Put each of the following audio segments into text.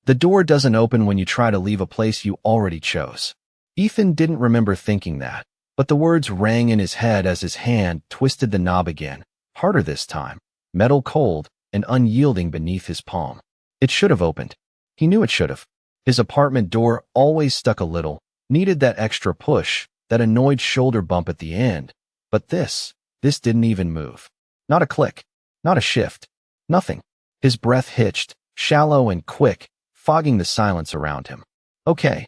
The door doesn't open when you try to leave a place you already chose. Ethan didn't remember thinking that, but the words rang in his head as his hand twisted the knob again, harder this time, metal cold and unyielding beneath his palm. It should have opened. He knew it should have. His apartment door always stuck a little, needed that extra push, that annoyed shoulder bump at the end. But this didn't even move. Not a click, not a shift, nothing. His breath hitched, shallow and quick, fogging the silence around him. Okay,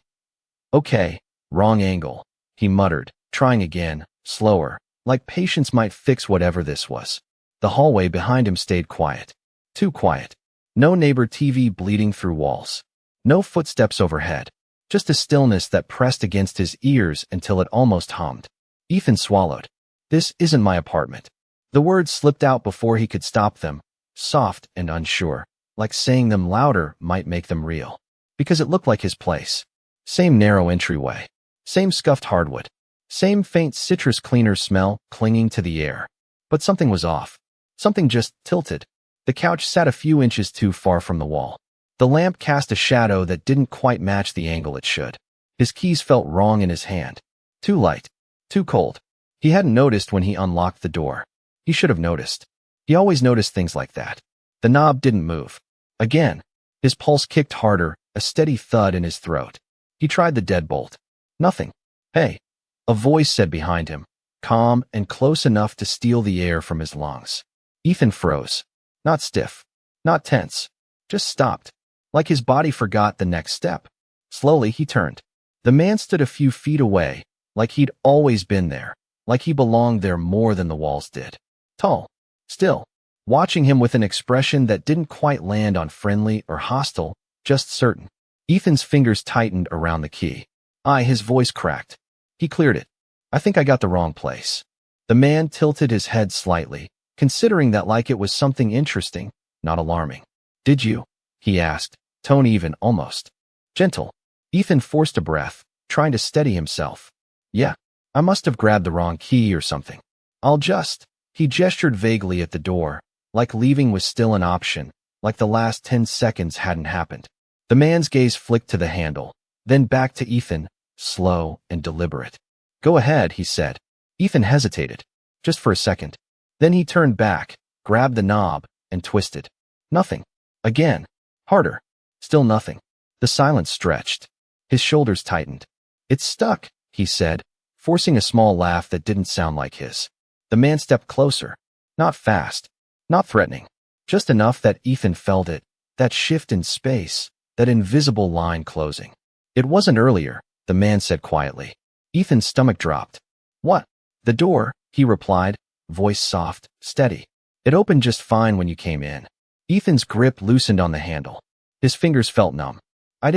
wrong angle, he muttered, trying again, slower, like patience might fix whatever this was. The hallway behind him stayed quiet. Too quiet. No neighbor TV bleeding through walls. No footsteps overhead. Just a stillness that pressed against his ears until it almost hummed. Ethan swallowed. This isn't my apartment. The words slipped out before he could stop them, soft and unsure, like saying them louder might make them real. Because it looked like his place. Same narrow entryway. Same scuffed hardwood. Same faint citrus cleaner smell clinging to the air. But something was off. Something just tilted. The couch sat a few inches too far from the wall. The lamp cast a shadow that didn't quite match the angle it should. His keys felt wrong in his hand. Too light. Too cold. He hadn't noticed when he unlocked the door. He should have noticed. He always noticed things like that. The knob didn't move. Again. His pulse kicked harder, a steady thud in his throat. He tried the deadbolt. Nothing. Hey. A voice said behind him, calm and close enough to steal the air from his lungs. Ethan froze. Not stiff. Not tense. Just stopped. Like his body forgot the next step. Slowly he turned. The man stood a few feet away, like he'd always been there, like he belonged there more than the walls did. Tall. Still. Watching him with an expression that didn't quite land on friendly or hostile, just certain. Ethan's fingers tightened around the key. His voice cracked. He cleared it. I think I got the wrong place. The man tilted his head slightly, considering that like it was something interesting, not alarming. Did you? He asked, tone even, almost gentle. Ethan forced a breath, trying to steady himself. Yeah, I must have grabbed the wrong key or something. He gestured vaguely at the door, like leaving was still an option, like the last 10 seconds hadn't happened. The man's gaze flicked to the handle, then back to Ethan, slow and deliberate. Go ahead, he said. Ethan hesitated, just for a second. Then he turned back, grabbed the knob, and twisted. Nothing. Again. Harder. Still nothing. The silence stretched. His shoulders tightened. It's stuck, he said, forcing a small laugh that didn't sound like his. The man stepped closer. Not fast. Not threatening. Just enough that Ethan felt it, that shift in space, that invisible line closing. It wasn't earlier, the man said quietly. Ethan's stomach dropped. What? The door, he replied, voice soft, steady. It opened just fine when you came in. Ethan's grip loosened on the handle. His fingers felt numb. I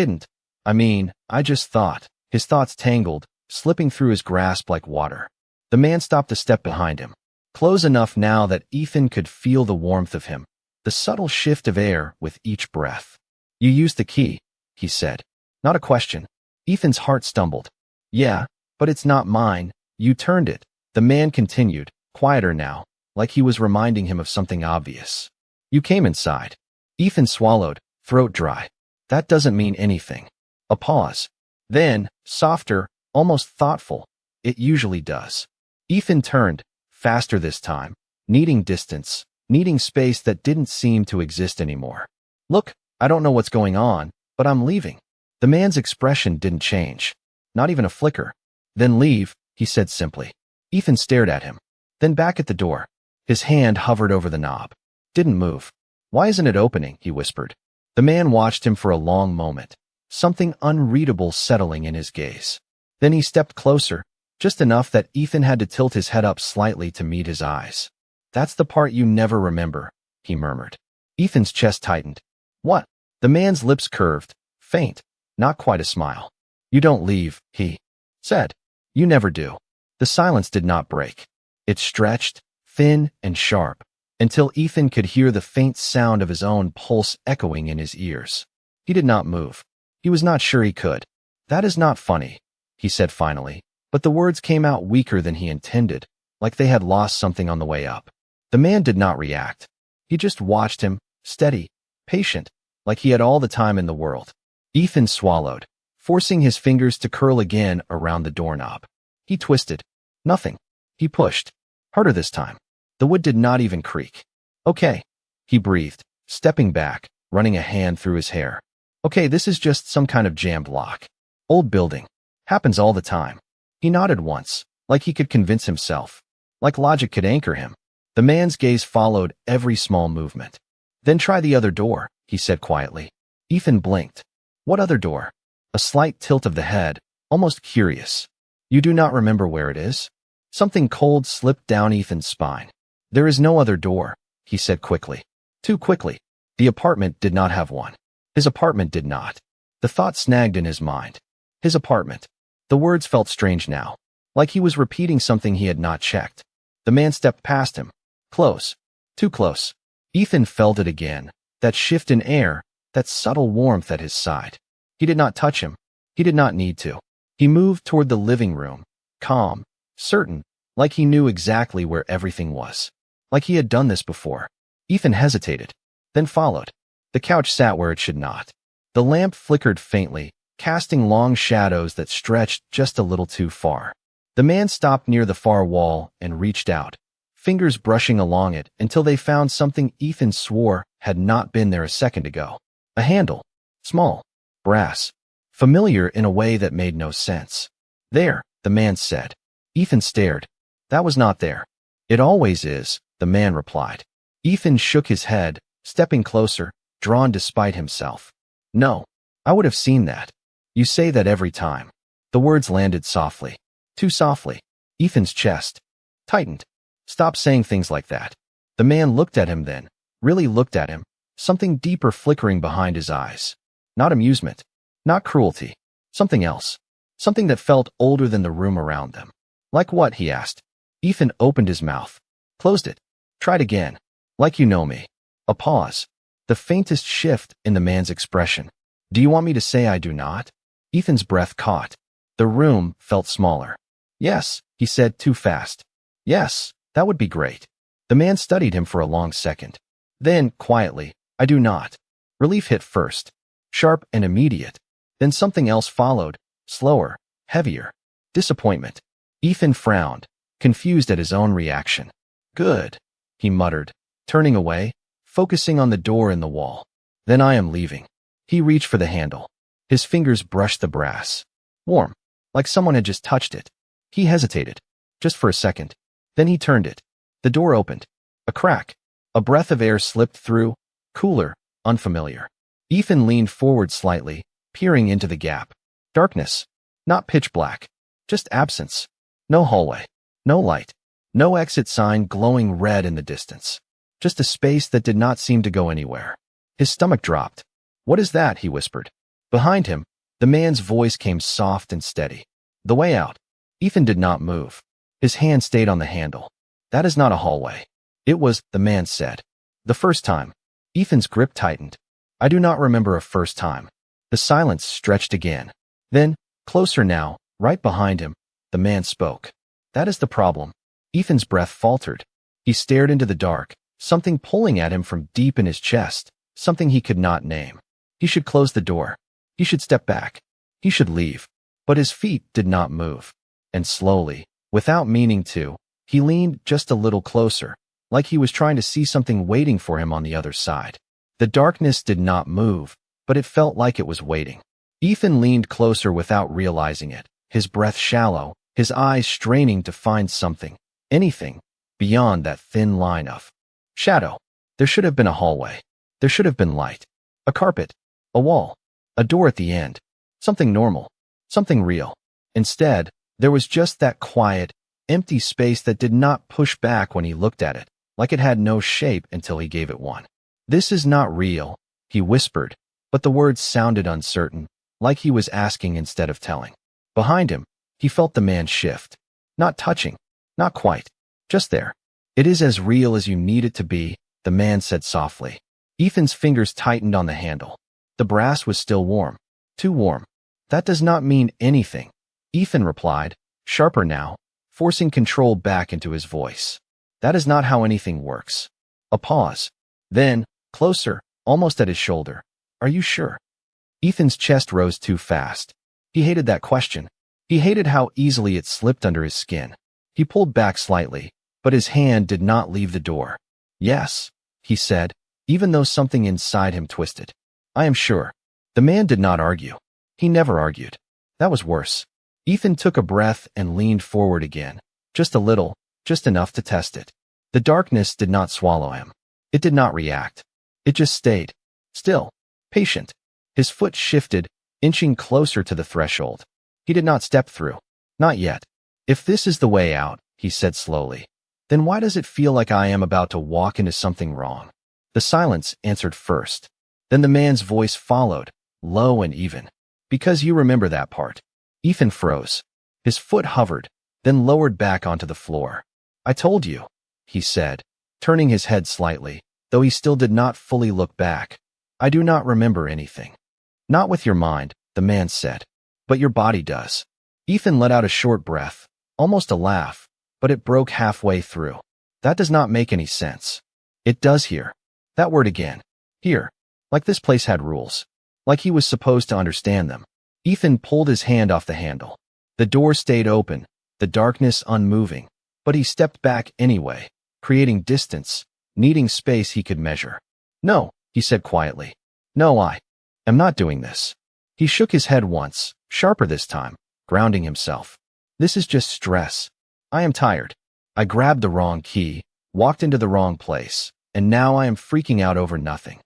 just thought. His thoughts tangled, slipping through his grasp like water. The man stopped a step behind him. Close enough now that Ethan could feel the warmth of him, the subtle shift of air with each breath. You used the key, he said. Not a question. Ethan's heart stumbled. Yeah, but it's not mine. You turned it. The man continued, quieter now, like he was reminding him of something obvious. You came inside. Ethan swallowed, throat dry. That doesn't mean anything. A pause. Then, softer, almost thoughtful. It usually does. Ethan turned, faster this time, needing distance, needing space that didn't seem to exist anymore. Look, I don't know what's going on, but I'm leaving. The man's expression didn't change. Not even a flicker. Then leave, he said simply. Ethan stared at him. Then back at the door. His hand hovered over the knob. Didn't move. Why isn't it opening? He whispered. The man watched him for a long moment, something unreadable settling in his gaze. Then he stepped closer, just enough that Ethan had to tilt his head up slightly to meet his eyes. That's the part you never remember, he murmured. Ethan's chest tightened. What? The man's lips curved, faint, not quite a smile. You don't leave, he said. You never do. The silence did not break. It stretched, thin and sharp, until Ethan could hear the faint sound of his own pulse echoing in his ears. He did not move. He was not sure he could. That is not funny, he said finally, but the words came out weaker than he intended, like they had lost something on the way up. The man did not react. He just watched him, steady, patient, like he had all the time in the world. Ethan swallowed, forcing his fingers to curl again around the doorknob. He twisted. Nothing. He pushed. Harder this time. The wood did not even creak. Okay. He breathed, stepping back, running a hand through his hair. Okay, this is just some kind of jammed lock. Old building. Happens all the time. He nodded once, like he could convince himself. Like logic could anchor him. The man's gaze followed every small movement. Then try the other door, he said quietly. Ethan blinked. What other door? A slight tilt of the head, almost curious. You do not remember where it is? Something cold slipped down Ethan's spine. There is no other door, he said quickly. Too quickly. The apartment did not have one. His apartment did not. The thought snagged in his mind. His apartment. The words felt strange now, like he was repeating something he had not checked. The man stepped past him. Close. Too close. Ethan felt it again, that shift in air, that subtle warmth at his side. He did not touch him. He did not need to. He moved toward the living room, calm, certain, like he knew exactly where everything was. Like he had done this before. Ethan hesitated, then followed. The couch sat where it should not. The lamp flickered faintly, casting long shadows that stretched just a little too far. The man stopped near the far wall and reached out, fingers brushing along it until they found something Ethan swore had not been there a second ago. A handle. Small. Brass. Familiar in a way that made no sense. There, the man said. Ethan stared. That was not there. It always is, the man replied. Ethan shook his head, stepping closer, drawn despite himself. No, I would have seen that. You say that every time. The words landed softly. Too softly. Ethan's chest tightened. Stop saying things like that. The man looked at him then, really looked at him, something deeper flickering behind his eyes. Not amusement. Not cruelty. Something else. Something that felt older than the room around them. Like what, he asked. Ethan opened his mouth. Closed it. Tried again. Like you know me. A pause. The faintest shift in the man's expression. Do you want me to say I do not? Ethan's breath caught. The room felt smaller. Yes, he said too fast. Yes, that would be great. The man studied him for a long second. Then, quietly, I do not. Relief hit first. Sharp and immediate. Then something else followed, slower, heavier. Disappointment. Ethan frowned, confused at his own reaction. Good, he muttered, turning away, focusing on the door in the wall. Then I am leaving. He reached for the handle. His fingers brushed the brass. Warm, like someone had just touched it. He hesitated, just for a second. Then he turned it. The door opened. A crack. A breath of air slipped through, cooler, unfamiliar. Ethan leaned forward slightly, peering into the gap. Darkness. Not pitch black. Just absence. No hallway. No light. No exit sign glowing red in the distance. Just a space that did not seem to go anywhere. His stomach dropped. What is that? He whispered. Behind him, the man's voice came soft and steady. The way out. Ethan did not move. His hand stayed on the handle. That is not a hallway. It was, the man said. The first time. Ethan's grip tightened. I do not remember a first time. The silence stretched again. Then, closer now, right behind him, the man spoke. That is the problem. Ethan's breath faltered. He stared into the dark, something pulling at him from deep in his chest, something he could not name. He should close the door. He should step back. He should leave. But his feet did not move. And slowly, without meaning to, he leaned just a little closer, like he was trying to see something waiting for him on the other side. The darkness did not move, but it felt like it was waiting. Ethan leaned closer without realizing it, his breath shallow, his eyes straining to find something, anything, beyond that thin line of shadow. There should have been a hallway. There should have been light. A carpet. A wall. A door at the end. Something normal. Something real. Instead, there was just that quiet, empty space that did not push back when he looked at it, like it had no shape until he gave it one. This is not real, he whispered, but the words sounded uncertain, like he was asking instead of telling. Behind him, he felt the man shift. Not touching. Not quite. Just there. It is as real as you need it to be, the man said softly. Ethan's fingers tightened on the handle. The brass was still warm. Too warm. That does not mean anything, Ethan replied, sharper now, forcing control back into his voice. That is not how anything works. A pause. Then, closer, almost at his shoulder. Are you sure? Ethan's chest rose too fast. He hated that question. He hated how easily it slipped under his skin. He pulled back slightly, but his hand did not leave the door. Yes, he said, even though something inside him twisted. I am sure. The man did not argue. He never argued. That was worse. Ethan took a breath and leaned forward again. Just a little, just enough to test it. The darkness did not swallow him. It did not react. It just stayed. Still. Patient. His foot shifted, inching closer to the threshold. He did not step through. Not yet. If this is the way out, he said slowly, then why does it feel like I am about to walk into something wrong? The silence answered first. Then the man's voice followed, low and even. Because you remember that part. Ethan froze. His foot hovered, then lowered back onto the floor. I told you, he said, turning his head slightly, though he still did not fully look back. I do not remember anything. Not with your mind, the man said. But your body does. Ethan let out a short breath, almost a laugh, but it broke halfway through. That does not make any sense. It does here. That word again. Here. Like this place had rules. Like he was supposed to understand them. Ethan pulled his hand off the handle. The door stayed open, the darkness unmoving, but he stepped back anyway, creating distance, needing space he could measure. No, he said quietly. No, I am not doing this. He shook his head once, sharper this time, grounding himself. This is just stress. I am tired. I grabbed the wrong key, walked into the wrong place, and now I am freaking out over nothing.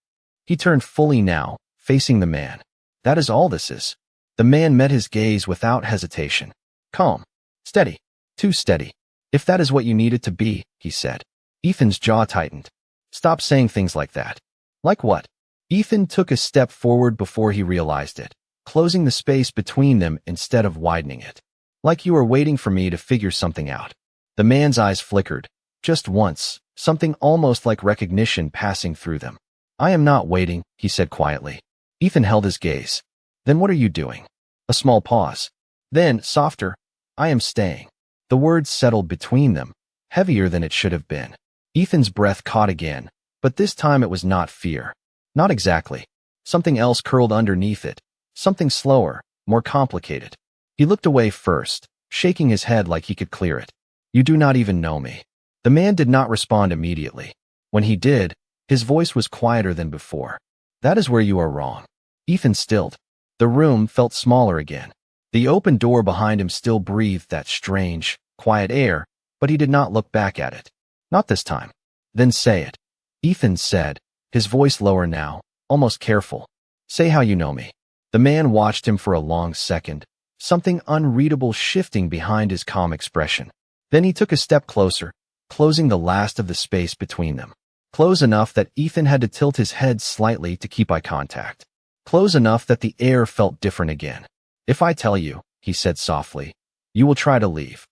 He turned fully now, facing the man. That is all this is. The man met his gaze without hesitation. Calm. Steady. Too steady. If that is what you need it to be, he said. Ethan's jaw tightened. Stop saying things like that. Like what? Ethan took a step forward before he realized it, closing the space between them instead of widening it. Like you were waiting for me to figure something out. The man's eyes flickered. Just once, something almost like recognition passing through them. I am not waiting, he said quietly. Ethan held his gaze. Then what are you doing? A small pause. Then, softer, I am staying. The words settled between them, heavier than it should have been. Ethan's breath caught again, but this time it was not fear. Not exactly. Something else curled underneath it. Something slower, more complicated. He looked away first, shaking his head like he could clear it. You do not even know me. The man did not respond immediately. When he did, his voice was quieter than before. That is where you are wrong. Ethan stilled. The room felt smaller again. The open door behind him still breathed that strange, quiet air, but he did not look back at it. Not this time. Then say it. Ethan said, his voice lower now, almost careful. Say how you know me. The man watched him for a long second, something unreadable shifting behind his calm expression. Then he took a step closer, closing the last of the space between them. Close enough that Ethan had to tilt his head slightly to keep eye contact. Close enough that the air felt different again. If I tell you, he said softly, you will try to leave.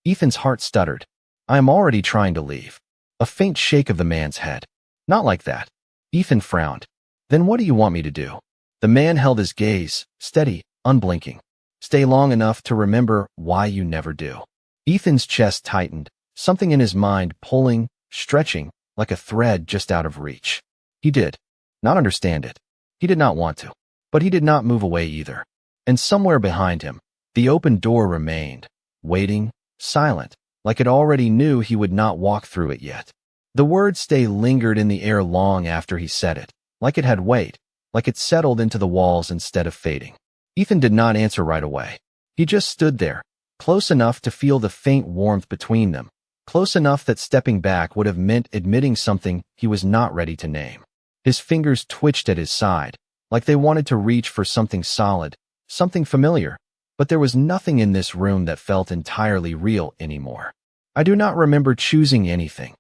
Ethan's heart stuttered. I am already trying to leave. A faint shake of the man's head. Not like that. Ethan frowned. Then what do you want me to do? The man held his gaze, steady, unblinking. Stay long enough to remember why you never do. Ethan's chest tightened, something in his mind pulling, stretching, like a thread just out of reach. He did not understand it. He did not want to. But he did not move away either. And somewhere behind him, the open door remained, waiting, silent, like it already knew he would not walk through it yet. The word stay lingered in the air long after he said it, like it had weight, like it settled into the walls instead of fading. Ethan did not answer right away. He just stood there, close enough to feel the faint warmth between them, close enough that stepping back would have meant admitting something he was not ready to name. His fingers twitched at his side, like they wanted to reach for something solid, something familiar, but there was nothing in this room that felt entirely real anymore. I do not remember choosing anything,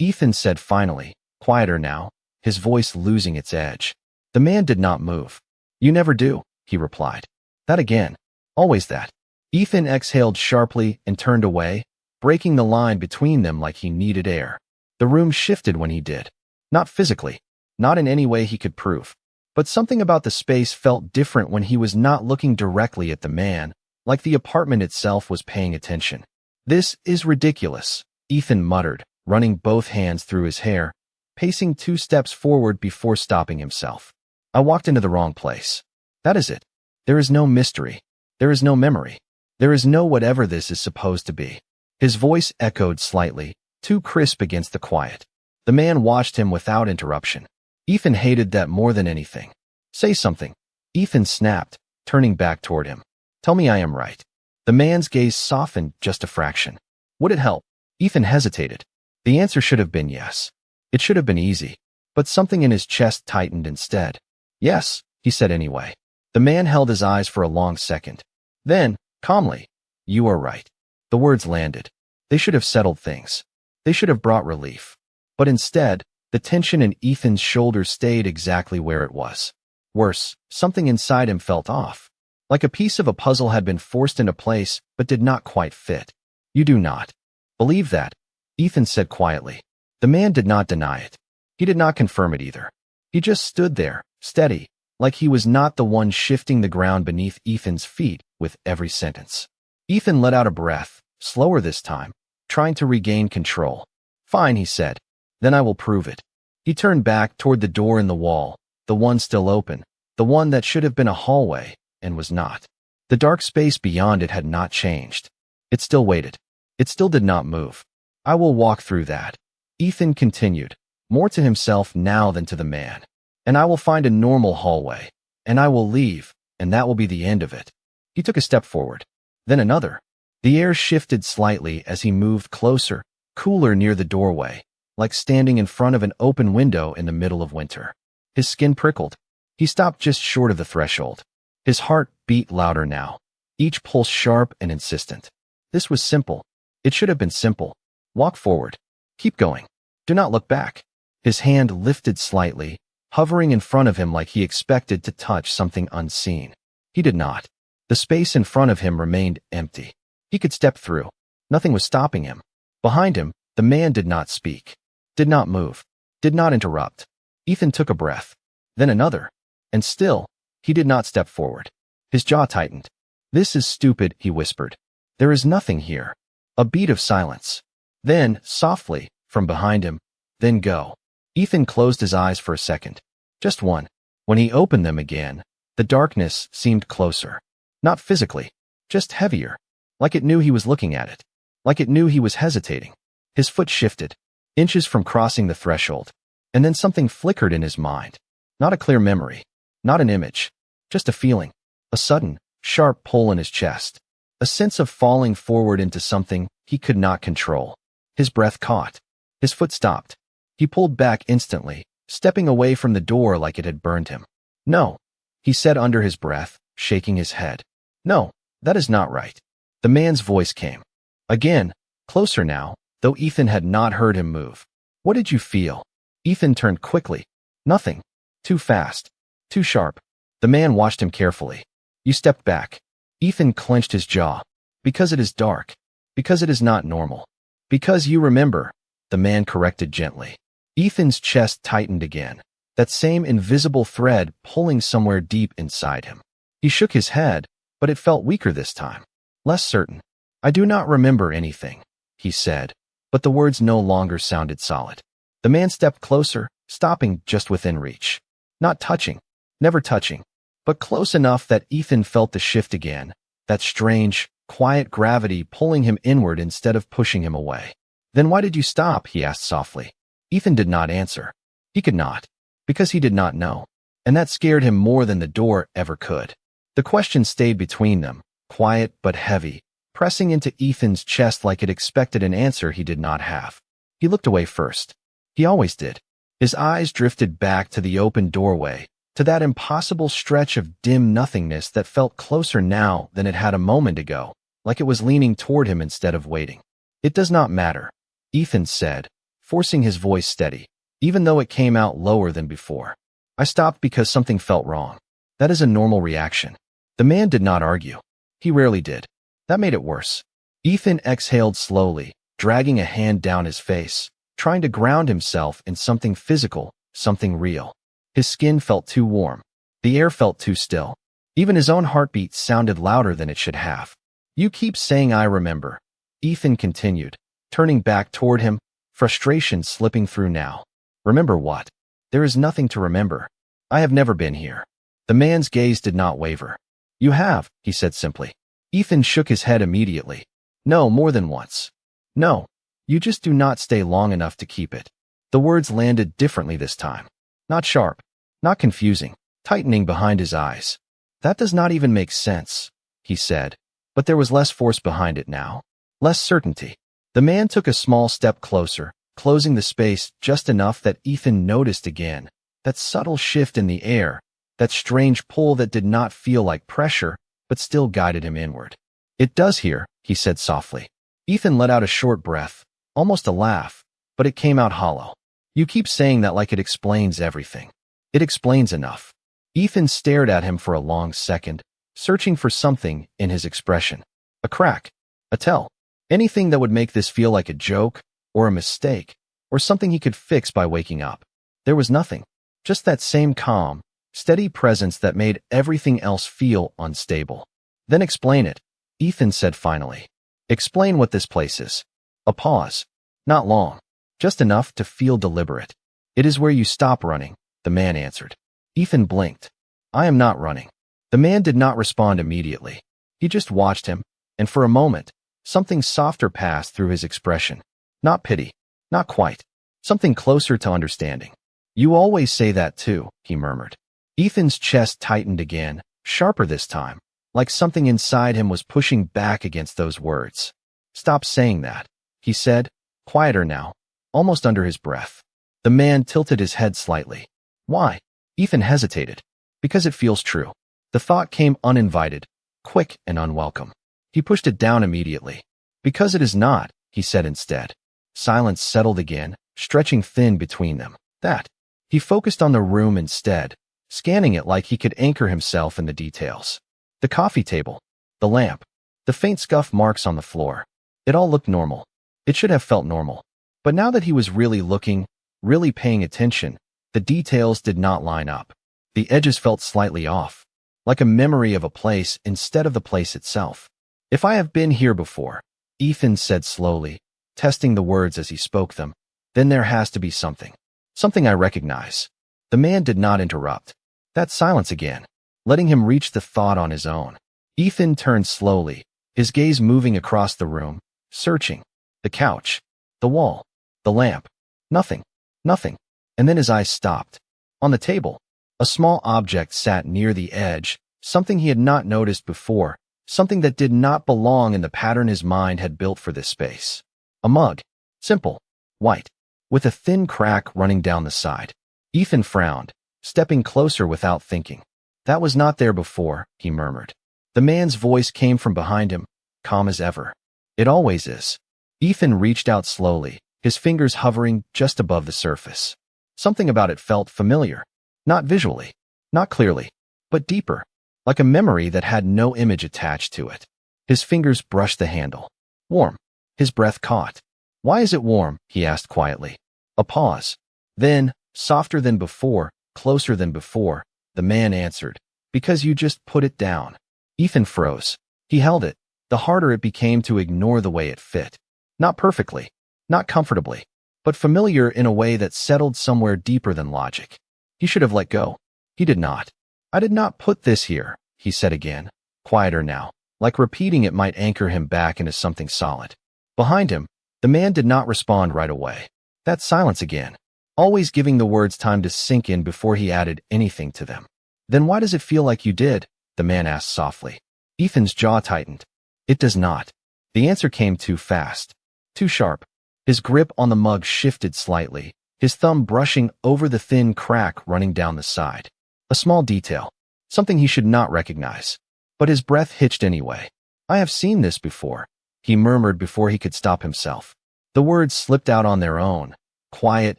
Ethan said finally, quieter now, his voice losing its edge. The man did not move. You never do, he replied. That again. Always that. Ethan exhaled sharply and turned away, breaking the line between them like he needed air. The room shifted when he did. Not physically, not in any way he could prove. But something about the space felt different when he was not looking directly at the man, like the apartment itself was paying attention. This is ridiculous, Ethan muttered, running both hands through his hair, pacing 2 steps forward before stopping himself. I walked into the wrong place. That is it. There is no mystery. There is no memory. There is no whatever this is supposed to be. His voice echoed slightly, too crisp against the quiet. The man watched him without interruption. Ethan hated that more than anything. Say something. Ethan snapped, turning back toward him. Tell me I am right. The man's gaze softened just a fraction. Would it help? Ethan hesitated. The answer should have been yes. It should have been easy. But something in his chest tightened instead. Yes, he said anyway. The man held his eyes for a long second. Then, calmly, you are right. The words landed. They should have settled things. They should have brought relief. But instead, the tension in Ethan's shoulders stayed exactly where it was. Worse, something inside him felt off. Like a piece of a puzzle had been forced into place but did not quite fit. You do not believe that, Ethan said quietly. The man did not deny it. He did not confirm it either. He just stood there, steady, like he was not the one shifting the ground beneath Ethan's feet with every sentence. Ethan let out a breath, slower this time, trying to regain control. Fine, he said. Then I will prove it. He turned back toward the door in the wall, the one still open, the one that should have been a hallway, and was not. The dark space beyond it had not changed. It still waited. It still did not move. I will walk through that. Ethan continued, more to himself now than to the man. And I will find a normal hallway. And I will leave, and that will be the end of it. He took a step forward. Then another. The air shifted slightly as he moved closer, cooler near the doorway, like standing in front of an open window in the middle of winter. His skin prickled. He stopped just short of the threshold. His heart beat louder now, each pulse sharp and insistent. This was simple. It should have been simple. Walk forward. Keep going. Do not look back. His hand lifted slightly, hovering in front of him like he expected to touch something unseen. He did not. The space in front of him remained empty. He could step through. Nothing was stopping him. Behind him, the man did not speak, did not move, did not interrupt. Ethan took a breath, then another, and still, he did not step forward. His jaw tightened. This is stupid, he whispered. There is nothing here. A beat of silence. Then, softly, from behind him, then go. Ethan closed his eyes for a second. Just one. When he opened them again, the darkness seemed closer. Not physically, just heavier. Like it knew he was looking at it. Like it knew he was hesitating. His foot shifted, inches from crossing the threshold. And then something flickered in his mind. Not a clear memory. Not an image. Just a feeling. A sudden, sharp pull in his chest. A sense of falling forward into something he could not control. His breath caught. His foot stopped. He pulled back instantly, stepping away from the door like it had burned him. No, he said under his breath, shaking his head. No, that is not right. The man's voice came. Again, closer now, though Ethan had not heard him move. What did you feel? Ethan turned quickly. Nothing. Too fast. Too sharp. The man watched him carefully. You stepped back. Ethan clenched his jaw. Because it is dark. Because it is not normal. Because you remember, the man corrected gently. Ethan's chest tightened again, that same invisible thread pulling somewhere deep inside him. He shook his head, but it felt weaker this time. Less certain. I do not remember anything, he said, but the words no longer sounded solid. The man stepped closer, stopping just within reach. Not touching, never touching, but close enough that Ethan felt the shift again, that strange, quiet gravity pulling him inward instead of pushing him away. Then why did you stop? He asked softly. Ethan did not answer. He could not, because he did not know, and that scared him more than the door ever could. The question stayed between them, quiet but heavy, pressing into Ethan's chest like it expected an answer he did not have. He looked away first. He always did. His eyes drifted back to the open doorway, to that impossible stretch of dim nothingness that felt closer now than it had a moment ago, like it was leaning toward him instead of waiting. It does not matter, Ethan said, forcing his voice steady, even though it came out lower than before. I stopped because something felt wrong. That is a normal reaction. The man did not argue. He rarely did. That made it worse. Ethan exhaled slowly, dragging a hand down his face, trying to ground himself in something physical, something real. His skin felt too warm. The air felt too still. Even his own heartbeat sounded louder than it should have. You keep saying I remember, Ethan continued, turning back toward him, frustration slipping through now. Remember what? There is nothing to remember. I have never been here. The man's gaze did not waver. You have, he said simply. Ethan shook his head immediately. No, more than once. No, you just do not stay long enough to keep it. The words landed differently this time. Not sharp, not confusing, tightening behind his eyes. That does not even make sense, he said, but there was less force behind it now. Less certainty. The man took a small step closer, closing the space just enough that Ethan noticed again that subtle shift in the air, that strange pull that did not feel like pressure, but still guided him inward. It does here, he said softly. Ethan let out a short breath, almost a laugh, but it came out hollow. You keep saying that like it explains everything. It explains enough. Ethan stared at him for a long second, searching for something in his expression. A crack, a tell, anything that would make this feel like a joke, or a mistake, or something he could fix by waking up. There was nothing, just that same calm, steady presence that made everything else feel unstable. Then explain it, Ethan said finally. Explain what this place is. A pause. Not long. Just enough to feel deliberate. It is where you stop running, the man answered. Ethan blinked. I am not running. The man did not respond immediately. He just watched him, and for a moment, something softer passed through his expression. Not pity. Not quite. Something closer to understanding. You always say that too, he murmured. Ethan's chest tightened again, sharper this time, like something inside him was pushing back against those words. Stop saying that, he said, quieter now, almost under his breath. The man tilted his head slightly. Why? Ethan hesitated. Because it feels true. The thought came uninvited, quick and unwelcome. He pushed it down immediately. Because it is not, he said instead. Silence settled again, stretching thin between them. That. He focused on the room instead, scanning it like he could anchor himself in the details. The coffee table, the lamp, the faint scuff marks on the floor. It all looked normal. It should have felt normal. But now that he was really looking, really paying attention, the details did not line up. The edges felt slightly off, like a memory of a place instead of the place itself. If I have been here before, Ethan said slowly, testing the words as he spoke them, then there has to be something. Something I recognize. The man did not interrupt. That silence again, letting him reach the thought on his own. Ethan turned slowly, his gaze moving across the room, searching. The couch, the wall, the lamp. Nothing. Nothing. And then his eyes stopped. On the table, a small object sat near the edge, something he had not noticed before, something that did not belong in the pattern his mind had built for this space. A mug. Simple. White. With a thin crack running down the side. Ethan frowned, stepping closer without thinking. That was not there before, he murmured. The man's voice came from behind him, calm as ever. It always is. Ethan reached out slowly, his fingers hovering just above the surface. Something about it felt familiar. Not visually, not clearly, but deeper, like a memory that had no image attached to it. His fingers brushed the handle. Warm. His breath caught. Why is it warm? He asked quietly. A pause. Then, softer than before, closer than before, the man answered. Because you just put it down. Ethan froze. He held it, the harder it became to ignore the way it fit. Not perfectly, not comfortably, but familiar in a way that settled somewhere deeper than logic. He should have let go. He did not. I did not put this here, he said again, quieter now, like repeating it might anchor him back into something solid. Behind him, the man did not respond right away. That silence again, always giving the words time to sink in before he added anything to them. Then why does it feel like you did? The man asked softly. Ethan's jaw tightened. It does not. The answer came too fast. Too sharp. His grip on the mug shifted slightly, his thumb brushing over the thin crack running down the side. A small detail. Something he should not recognize. But his breath hitched anyway. I have seen this before, he murmured before he could stop himself. The words slipped out on their own, quiet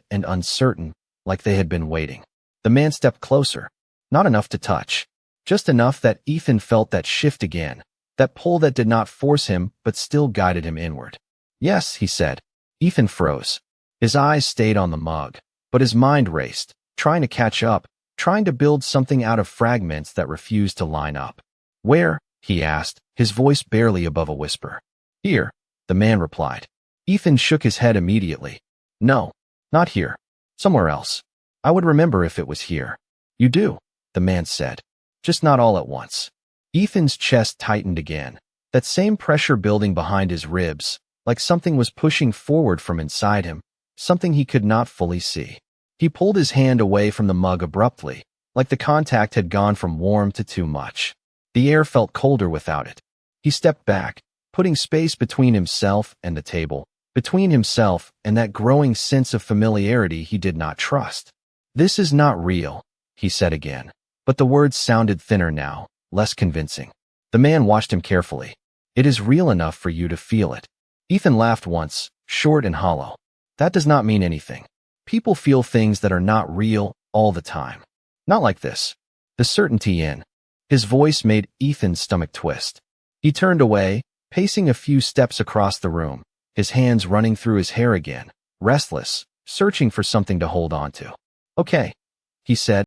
and uncertain, like they had been waiting. The man stepped closer. Not enough to touch. Just enough that Ethan felt that shift again, that pull that did not force him but still guided him inward. Yes, he said. Ethan froze. His eyes stayed on the mug, but his mind raced, trying to catch up, trying to build something out of fragments that refused to line up. Where? He asked, his voice barely above a whisper. Here, the man replied. Ethan shook his head immediately. No, not here. Somewhere else. I would remember if it was here. You do, the man said. Just not all at once. Ethan's chest tightened again, that same pressure building behind his ribs, like something was pushing forward from inside him, something he could not fully see. He pulled his hand away from the mug abruptly, like the contact had gone from warm to too much. The air felt colder without it. He stepped back, putting space between himself and the table, between himself and that growing sense of familiarity he did not trust. "This is not real," he said again, but the words sounded thinner now, less convincing. The man watched him carefully. "It is real enough for you to feel it." Ethan laughed once, short and hollow. "That does not mean anything. People feel things that are not real all the time. Not like this." The certainty in his voice made Ethan's stomach twist. He turned away, pacing a few steps across the room, his hands running through his hair again, restless, searching for something to hold on to. "Okay," he said,